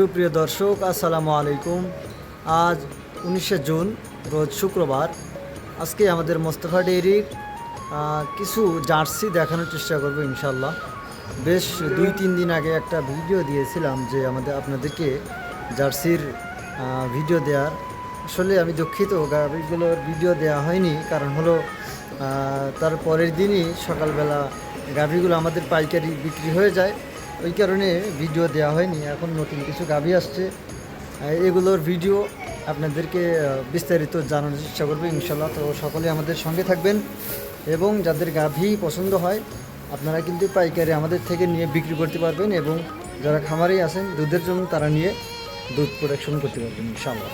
সুপ্রিয় দর্শক, আসসালামু আলাইকুম। আজ 19শে জুন, রোজ শুক্রবার। আজকে আমাদের মোস্তফা ডেইরির কিছু জার্সি দেখানোর চেষ্টা করব ইনশাল্লাহ। বেশ 2-3 দিন আগে একটা ভিডিও দিয়েছিলাম যে আপনাদেরকে জার্সির ভিডিও দেওয়ার। আসলে আমি দুঃখিত, গাভিগুলোর ভিডিও দেওয়া হয়নি। কারণ হলো তার পরের দিনই সকালবেলা গাভিগুলো আমাদের পাইকারি বিক্রি হয়ে যায়, ওই কারণে ভিডিও দেওয়া হয়নি। এখন নতুন কিছু গাভি আসছে, এগুলোর ভিডিও আপনাদেরকে বিস্তারিত জানানোর চেষ্টা করবো ইনশাল্লাহ। তো সকলে আমাদের সঙ্গে থাকবেন, এবং যাদের গাভি পছন্দ হয় আপনারা কিন্তু পাইকারি আমাদের থেকে নিয়ে বিক্রি করতে পারবেন, এবং যারা খামারেই আছেন দুধের জন্য তারা নিয়ে দুধ প্রোডাকশন করতে পারবেন ইনশাল্লাহ।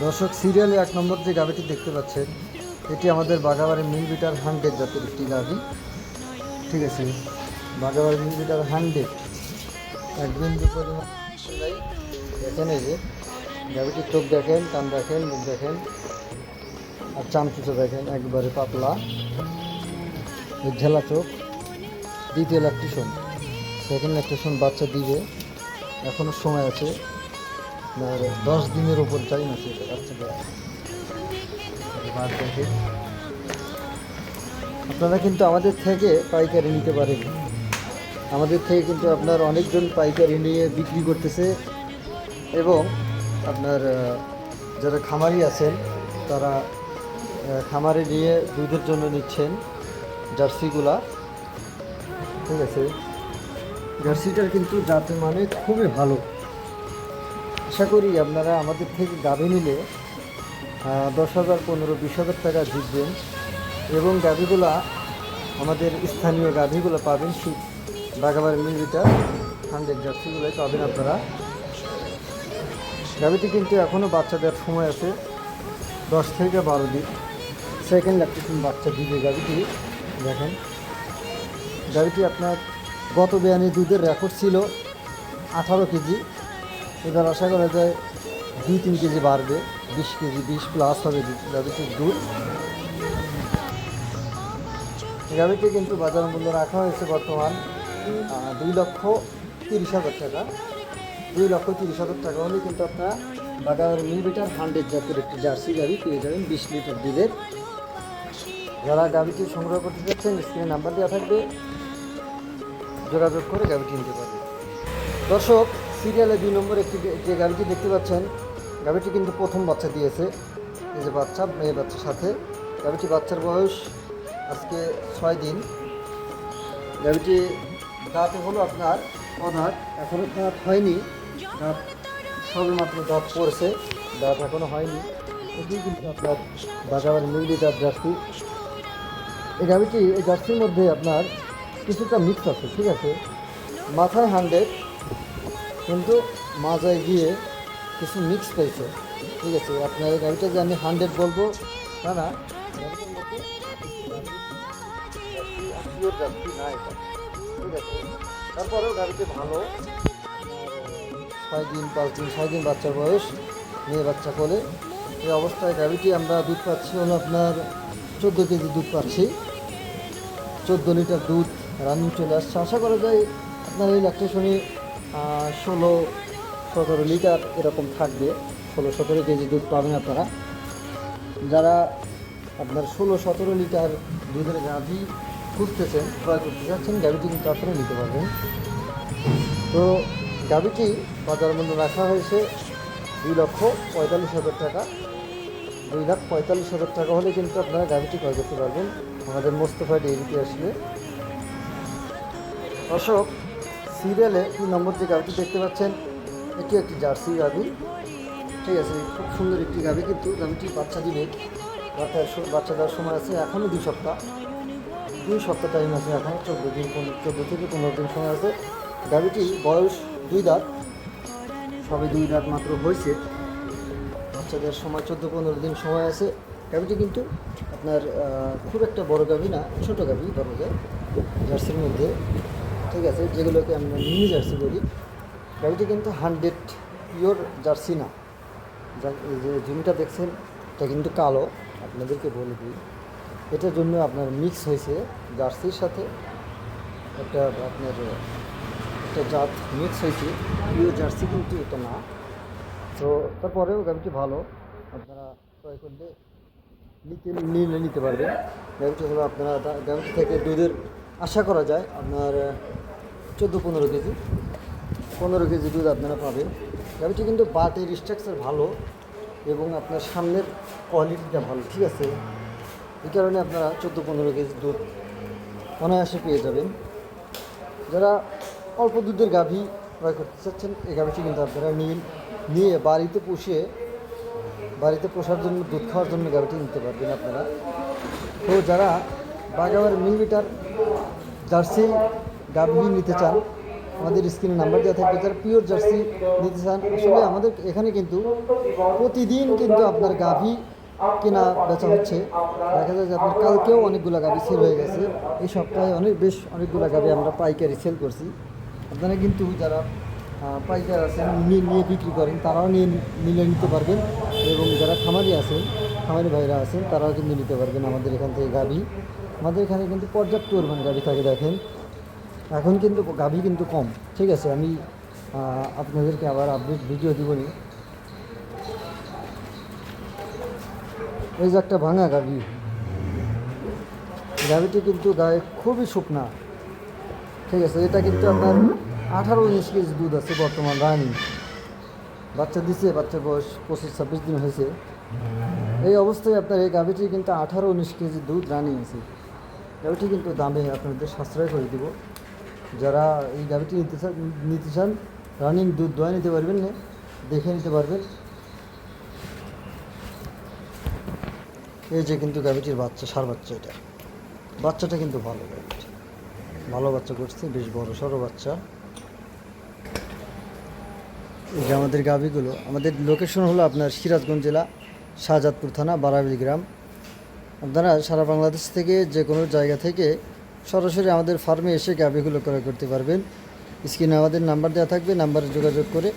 দর্শক, সিরিয়ালে 1 নম্বর যে গাভিটি দেখতে পাচ্ছেন, এটি আমাদের বাঘাবাড়ি মিল বিটার 100 জাতের একটি গাভি। ঠিক আছে, বাঘাবাড়ি মিল বিটার 100 এক বিন্দু পরিমাণ দেখেন। এই যে গাভিটির চোখ দেখেন, কান দেখেন, মুখ দেখেন, আর চামচুচো দেখেন, একবারে পাতলা ঝেলা চোখ। দ্বিতীয় ল্যাকটেশন, সেকেন্ড ল্যাকটেশন বাচ্চা দিবে, এখনও সময় আছে। 10 দিনের ওপর টাইম আছে এটা বাচ্চা দেওয়া। আপনারা কিন্তু আমাদের থেকে পাইকারি নিতে পারেন। আমাদের থেকে কিন্তু আপনার অনেকজন পাইকারি নিয়ে বিক্রি করতেছে, এবং আপনার যারা খামারি আছেন তারা খামারে নিয়ে দুধের জন্য নিচ্ছেন জার্সিগুলা। ঠিক আছে, জার্সিটার কিন্তু জাতের মানে খুবই ভালো। আশা করি আপনারা আমাদের থেকে গাভী নিলে 10,000, 15-20,000 টাকা জিতবেন, এবং গাভীগুলা আমাদের স্থানীয় গাভীগুলো পাবেন। বাঘাবাড়ি মিল বিটার 100 জার্সিগুলোই পাবেন আপনারা। গাভীটি কিন্তু এখনও বাচ্চা দেওয়ার সময় আছে, 10 থেকে 12 দিন। সেকেন্ড ল্যাকটেশন বাচ্চা দিবে গাভীটি। দেখেন, গাভীটি আপনার গত বিয়ানে দুধের রেকর্ড ছিল 18 কেজি। এবার আশা করা যায় 2-3 কেজি বাড়বে, 20 কেজি, 20+ হবে গাভীটির দুধ। গাভীটি কিন্তু বাজার মূল্য রাখা হয়েছে বর্তমান 2,30,000 টাকা। 2,30,000 টাকা হলে কিন্তু আপনারা বাঘাবাড়ি মিল বিটার 100 জাতের একটি জার্সি গাভী পেয়ে যাবেন 20 লিটার দুধের। যারা গাভীটি সংগ্রহ করতে চাচ্ছেন, স্ক্রিনে নাম্বার দেওয়া থাকবে, যোগাযোগ করে গাভীটি নিতে পারবে। দর্শক, সিরিয়ালে 2 নম্বর একটি যে গাভীটি দেখতে পাচ্ছেন, গাভীটি কিন্তু প্রথম বাচ্চা দিয়েছে। এই যে বাচ্চা, মেয়ে বাচ্চার সাথে। গাভীটি বাচ্চার বয়স আজকে 6 দিন। গাভীটি দাঁতে হলো আপনার অদাঁত, এখনও দাঁত হয়নি। দাঁত সবে মাত্র দাঁত পড়ছে, দাঁত এখনও হয়নি। এটি কিন্তু আপনার বাঘাবাড়ি মিল বিটার জার্সি। এই গাভীটি, এই জার্সির মধ্যে আপনার কিছুটা মিক্স আছে। ঠিক আছে, মাথায় 100, কিন্তু মাজায় গিয়ে কিছু মিক্স পেয়েছে। ঠিক আছে, আপনার এই গাড়িটা যে আমি 100 বলবো না, না, গাড়িটার মধ্যে পিওর যাত্রী না এটা। ঠিক আছে, তারপরেও গাড়িটি ভালো। 6 দিন, 5 দিন, 6 দিন বাচ্চার বয়স, মেয়ে বাচ্চা কোলে। এই অবস্থায় গাড়িটি আমরা দুধ পাচ্ছি হলো আপনার 14 কেজি দুধ পাচ্ছি। 14 লিটার দুধ রানিং চলে আসছে। আশা করা যায় আপনার এই ল্যাকটেশনে 16-17 লিটার এরকম থাকবে। 16-17 কেজি দুধ পাবেন আপনারা। যারা আপনার 16-17 লিটার দুধের গাভী খুঁজতেছেন, ক্রয় করতে চাচ্ছেন, গাভীটি কিন্তু আপনারা নিতে পারবেন। তো গাভীটি বাজার মূল্য রাখা হয়েছে 2,45,000 টাকা। 2,45,000 টাকা হলে কিন্তু আপনারা গাভীটি ক্রয় করতে পারবেন আমাদের মোস্তফা ডেইরিতে আসলে। দর্শক, সিরিয়ালে 2 নম্বর যে গাভীটি দেখতে পাচ্ছেন, এটি একটি জার্সি গাভী। ঠিক আছে, খুব সুন্দর একটি গাভী। কিন্তু গাভীটি বাচ্চা দিবে, বাচ্চা দেওয়ার সময় আছে এখনও 2 সপ্তাহ। 2 সপ্তাহ টাইম আছে, এখন 14 দিন, 14 থেকে 15 দিন সময় আছে। গাভীটি বয়স 2 দাঁত, সবে 2 দাঁত মাত্র হয়েছে। বাচ্চা দেওয়ার সময় 14-15 দিন সময় আছে। গাভীটি কিন্তু আপনার খুব একটা বড় গাভী না, ছোটো গাভী বলা যায় জার্সির মধ্যে। ঠিক আছে, যেগুলোকে আমরা মিনি জার্সি বলি। গাভীটি কিন্তু 100 পিওর জার্সি না। এই যে জমিটা দেখছেন, এটা কিন্তু কালো। আপনাদেরকে বলে দিই, এটার জন্য আপনার মিক্স হয়েছে জার্সির সাথে একটা আপনার একটা জাত মিক্স হয়েছে, পিওর জার্সি কিন্তু এটা না। তো তারপরেও গাভিটি ভালো, আপনারা ক্রয় করলে নিতে পারবেন। গাভিটি হলো আপনারা গাভিটি থেকে দুধের আশা করা যায় আপনার 14-15 কেজি, 15 কেজি দুধ আপনারা পাবেন। গাভিটি কিন্তু বাটের স্ট্রাকচার ভালো এবং আপনার সামনের কোয়ালিটিটা ভালো, ঠিক আছে। এই কারণে আপনারা 14-15 কেজি দুধ অনায়াসে পেয়ে যাবেন। যারা অল্প দুধের গাভী ক্রয় করতে চাচ্ছেন, এই গাভীটি কিন্তু আপনারা নিয়ে বাড়িতে পোষার জন্য, দুধ খাওয়ার জন্য গাভীটি নিতে পারবেন আপনারা। তো যারা বাগাবার মিলিমিটার জার্সি গাভী নিতে চান, আমাদের স্ক্রিনে নাম্বার দেওয়া থাকবে। যারা পিওর জার্সি নিতে চান, আসলে আমাদের এখানে কিন্তু প্রতিদিন কিন্তু আপনার গাভী কেনা বেচা হচ্ছে। দেখা যায় যে আপনার কালকেও অনেকগুলো গাভী সেল হয়ে গেছে। এই সপ্তাহে অনেকগুলো গাভী আমরা পাইকারি সেল করছি। আপনারা কিন্তু যারা পাইকার আছেন, নিয়ে বিক্রি করেন, তারাও নিতে পারবেন। এবং যারা খামারি ভাইরা আছেন, তারাও কিন্তু নিতে পারবেন আমাদের এখান থেকে গাভী। আমাদের এখানে কিন্তু পর্যাপ্ত পরিমাণ গাভী থাকে। দেখেন এখন কিন্তু গাভী কিন্তু কম, ঠিক আছে। আমি আপনাদেরকে আবার আপডেট ভিডিও দিবনি। এই যে একটা ভাঙা গাভীটি কিন্তু গায়ে খুবই শুকনা, ঠিক আছে। এটা কিন্তু আপনার 18-19 কেজি দুধ আছে বর্তমান রানিং। বাচ্চা দিছে, বাচ্চার বয়স 25-26 দিন হয়েছে। এই অবস্থায় আপনার এই গাভীটি কিন্তু 18-19 কেজি দুধ রানিং আছে। গাভীটি কিন্তু দামে আপনাদের সাশ্রয় করে দিব। যারা এই গাভীটি নিতে চান, রানিং দুধ দোয়া নিতে পারবেন, না দেখে নিতে পারবেন। এই যে কিন্তু গাভীটির বাচ্চা, সার বাচ্চা, বাচ্চাটা কিন্তু ভালো, গাভীটি ভালো বাচ্চা করছে, বেশ বড় সড়ো বাচ্চা। এই যে আমাদের গাভীগুলো, আমাদের লোকেশন হলো আপনার সিরাজগঞ্জ জেলা, শাহজাদপুর থানা, বারাবিল গ্রাম। আপনারা সারা বাংলাদেশ থেকে যে কোনো জায়গা থেকে সরাসরি আমাদের ফার্মে এসে গাভীগুলো ক্রয় করতে পারবেন। স্ক্রিনে আমাদের নাম্বার দেওয়া থাকবে, নাম্বারে যোগাযোগ করে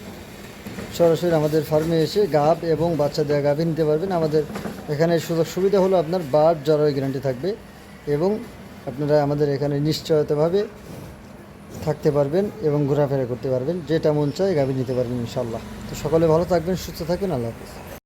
সরাসরি আমাদের ফার্মে এসে গাভ এবং বাচ্চা দেওয়া গাভী নিতে পারবেন। আমাদের এখানে সুবিধা হলো আপনার বার্ড জরায়ু গ্যারান্টি থাকবে এবং আপনারা আমাদের এখানে নিশ্চয়তাভাবে থাকতে পারবেন এবং ঘোরাফেরা করতে পারবেন। যেটা মন চায় গাভী নিতে পারবেন ইনশাল্লাহ। তো সকলে ভালো থাকবেন, সুস্থ থাকবেন। আল্লাহ হাফিজ।